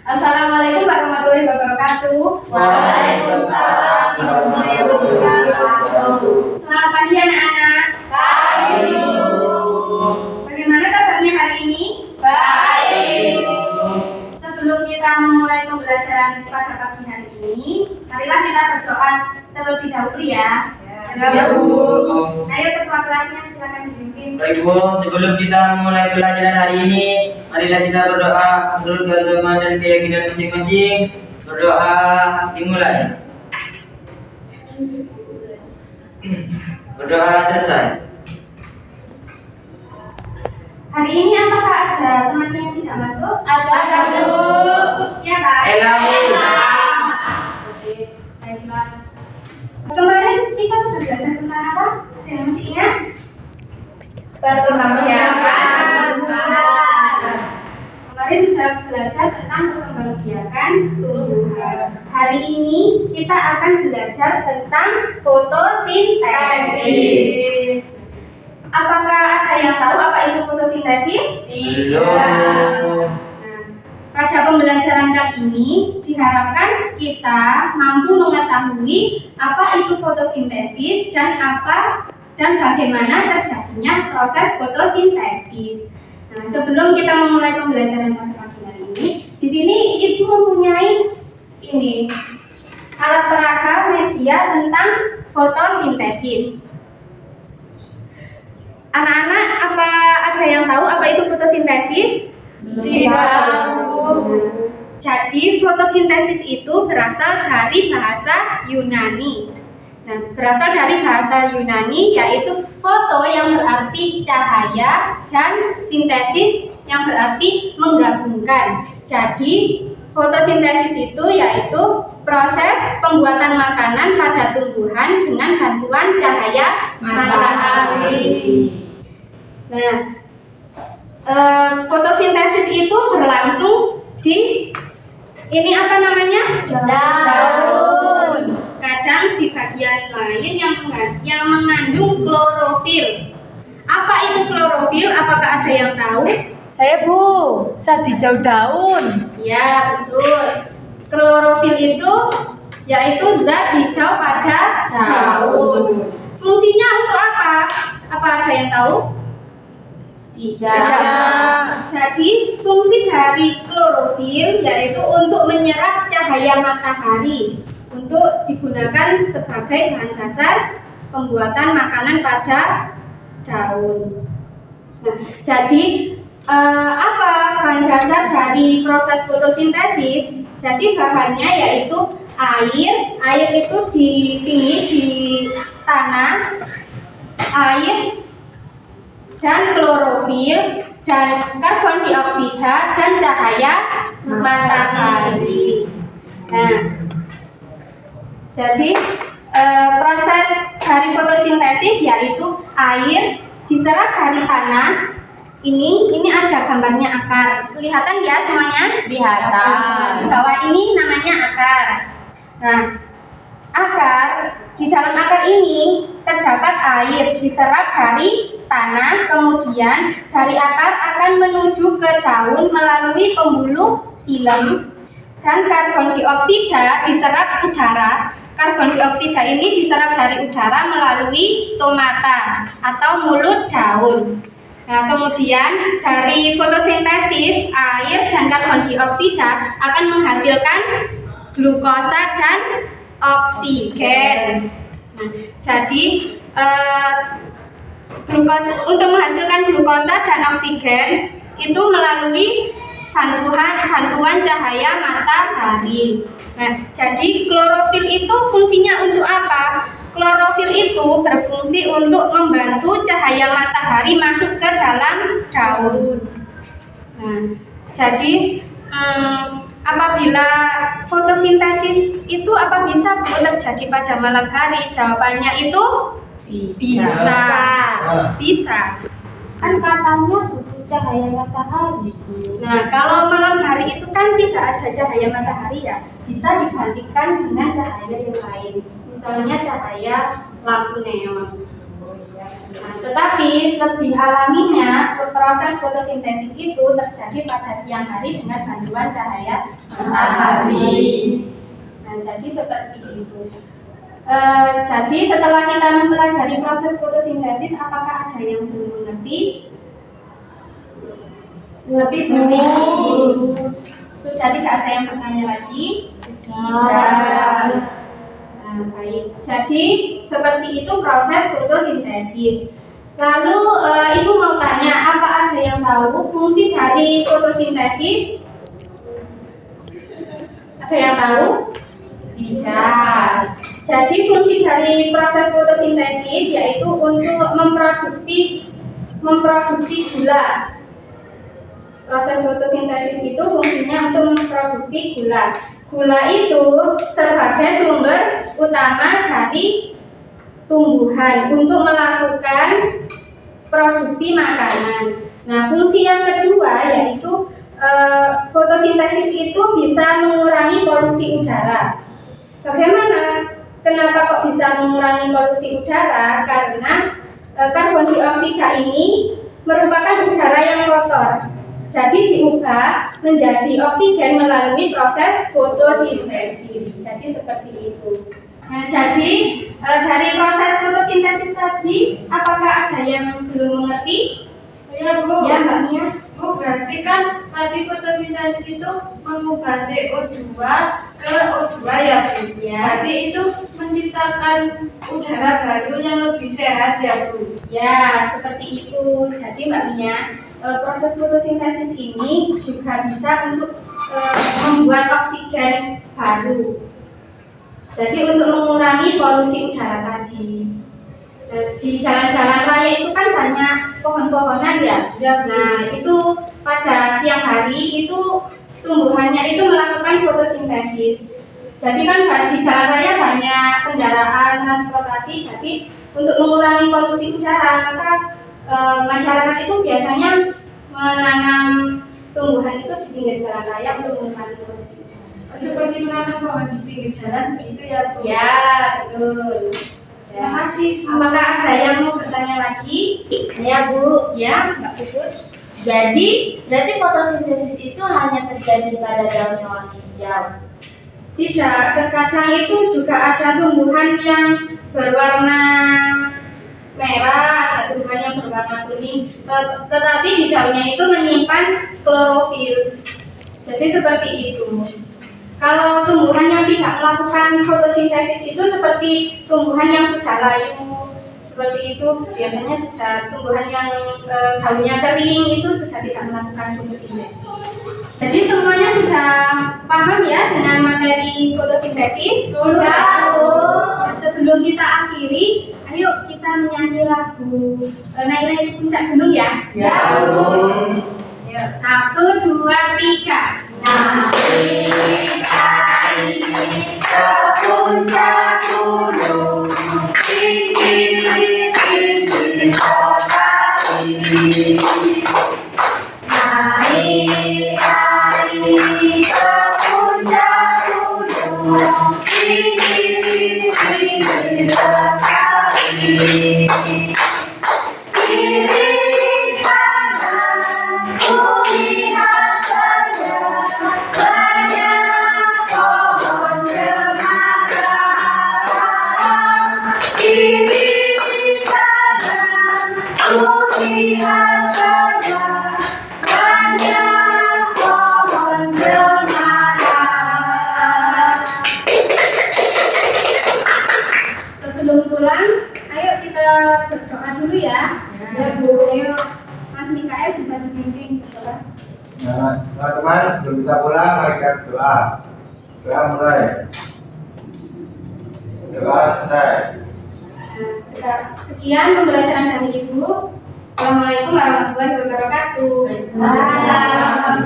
Assalamualaikum warahmatullahi wabarakatuh. Waalaikumsalam warahmatullahi wabarakatuh. Selamat pagi anak-anak. Pagi. Bagaimana kabarnya hari ini? Baik. Sebelum kita memulai pembelajaran pada pagi hari ini, marilah kita berdoa terlebih dahulu ya. Ya, Bu. Ayo ketua kelasnya silakan dipimpin. Baik, Bu, sebelum kita memulai pelajaran hari ini, marilah kita berdoa menurut agama dan keyakinan masing-masing. Berdoa dimulai. Berdoa selesai. Hari ini apakah ada teman yang tidak masuk? Ada, Bu. Siapa? Ella. Oke, baiklah. Kemarin kita sudah belajar tentang apa? Ada yang masih ingat? Perkembangbiakan. Kemarin sudah belajar tentang perkembangbiakan tumbuhan. Hari ini kita akan belajar tentang fotosintesis. Apakah ada yang tahu apa itu fotosintesis? Belum. Pada pembelajaran kali ini diharapkan kita mampu mengetahui apa itu fotosintesis dan bagaimana terjadinya proses fotosintesis. Nah, sebelum kita memulai pembelajaran pada pagi hari ini, di sini Ibu mempunyai alat peraga media tentang fotosintesis. Anak-anak, apa ada yang tahu apa itu fotosintesis? Tidak. Jadi fotosintesis itu berasal dari bahasa Yunani. Nah, berasal dari bahasa Yunani yaitu foto yang berarti cahaya dan sintesis yang berarti menggabungkan. Jadi fotosintesis itu yaitu proses pembuatan makanan pada tumbuhan dengan bantuan cahaya matahari. Nah, fotosintesis itu berlangsung di daun. Kadang di bagian lain yang mengandung klorofil. Apa itu klorofil? Apakah ada yang tahu? Saya, Bu, zat hijau daun. Ya, betul. Klorofil itu yaitu zat hijau pada daun. Fungsinya untuk apa? Apa ada yang tahu? Tidak. Jadi fungsi dari klorofil yaitu untuk menyerap cahaya matahari untuk digunakan sebagai bahan dasar pembuatan makanan pada daun. Nah, jadi apa bahan dasar dari proses fotosintesis? Jadi bahannya yaitu air. Air itu di sini di tanah, air dan klorofil dan karbon dioksida dan cahaya matahari. Nah, jadi proses dari fotosintesis yaitu air diserap dari tanah. Ini ada gambarnya akar. Kelihatan ya semuanya? Kelihatan. Di bawah ini namanya akar. Nah, di dalam akar ini terdapat air diserap dari tanah, kemudian dari akar akan menuju ke daun melalui pembuluh xilem, dan karbon dioksida diserap udara. Karbon dioksida ini diserap dari udara melalui stomata atau mulut daun. Nah, kemudian dari fotosintesis air dan karbon dioksida akan menghasilkan glukosa dan oksigen. Nah, jadi untuk menghasilkan glukosa dan oksigen itu melalui bantuan cahaya matahari. Nah, jadi klorofil itu fungsinya untuk apa? Klorofil itu berfungsi untuk membantu cahaya matahari masuk ke dalam daun. Nah, jadi apabila fotosintesis itu apa bisa terjadi pada malam hari? Jawabannya itu bisa. Kan katanya butuh cahaya matahari. Nah, kalau malam hari itu kan tidak ada cahaya matahari ya, bisa digantikan dengan cahaya yang lain. Misalnya cahaya lampu neon. Nah, tetapi lebih alaminya proses fotosintesis itu terjadi pada siang hari dengan bantuan cahaya matahari. Nah, jadi seperti itu. Jadi setelah kita mempelajari proses fotosintesis, apakah ada yang belum mengerti? Belum. Sudah tidak ada yang bertanya lagi? Tidak. Nah, baik. Jadi seperti itu proses fotosintesis. Lalu ibu mau tanya, apa ada yang tahu fungsi dari fotosintesis? Ada yang tahu? Tidak. Jadi fungsi dari proses fotosintesis yaitu untuk memproduksi gula. Proses fotosintesis itu fungsinya untuk memproduksi gula. Gula itu sebagai sumber utama dari tumbuhan untuk melakukan produksi makanan. Nah, fungsi yang kedua yaitu fotosintesis itu bisa mengurangi polusi udara. Bagaimana? Kenapa kok bisa mengurangi polusi udara? Karena karbon dioksida ini merupakan udara yang kotor. Jadi diubah menjadi oksigen melalui proses fotosintesis. Jadi seperti itu. Nah, jadi dari proses fotosintesis tadi, apakah ada yang belum mengerti? Ya, Bu. Ya, Mbak Mia. Bu, berarti kan tadi fotosintesis itu mengubah CO2 ke O2 ya, Bu? Ya. Berarti itu menciptakan udara baru yang lebih sehat ya, Bu? Ya, seperti itu. Jadi Mbak Mia, proses fotosintesis ini juga bisa untuk membuat oksigen baru. Jadi untuk mengurangi polusi udara tadi. Di jalan-jalan raya itu kan banyak pohon-pohonan ya. Nah, itu pada siang hari itu tumbuhannya itu melakukan fotosintesis. Jadi kan di jalan raya banyak kendaraan transportasi. Jadi untuk mengurangi polusi udara, maka masyarakat itu biasanya menanam tumbuhan itu di pinggir jalan raya untuk mengurangi polusi udara. Seperti menanam pohon di pinggir jalan gitu ya, Bu? Ya, betul. Terima kasih. Apakah ada yang mau bertanya lagi? Ya, Bu. Ya, Mbak Puput. Jadi, berarti fotosintesis itu hanya terjadi pada daun yang warna hijau. Tidak, terkadang itu juga ada tumbuhan yang berwarna merah, ada tumbuhan yang berwarna kuning, tetapi di daunnya itu menyimpan klorofil. Jadi seperti itu. Kalau tumbuhan yang tidak melakukan fotosintesis itu seperti tumbuhan yang sudah layu, seperti itu biasanya sudah tumbuhan yang daunnya kering itu sudah tidak melakukan fotosintesis. Jadi semuanya sudah paham ya dengan materi fotosintesis? Sudah, Bu. Sebelum kita akhiri, ayo kita menyanyi lagu Naik-naik puncak gunung ya? Ya, Bu. Yuk, 1, 2, 3. Naik ke puncak gunung, tinggi sekali. Naik ke puncak gunung, tinggi sekali. Kiri kanan kulihat saja banyak pohon cemara. Kiri kanan kulihat saja banyak pohon cemara. Sebelum pulang, ayo kita berdoa dulu ya. Ya, Bu. Ayo, Mas Mikael bisa dibimbing berdoa. Nah, teman-teman, sebelum kita pulang, mari kita berdoa. Doa mulai. Doa selesai. Nah, sekian pembelajaran dari Ibu. Assalamualaikum warahmatullahi wabarakatuh. Waalaikumsalam.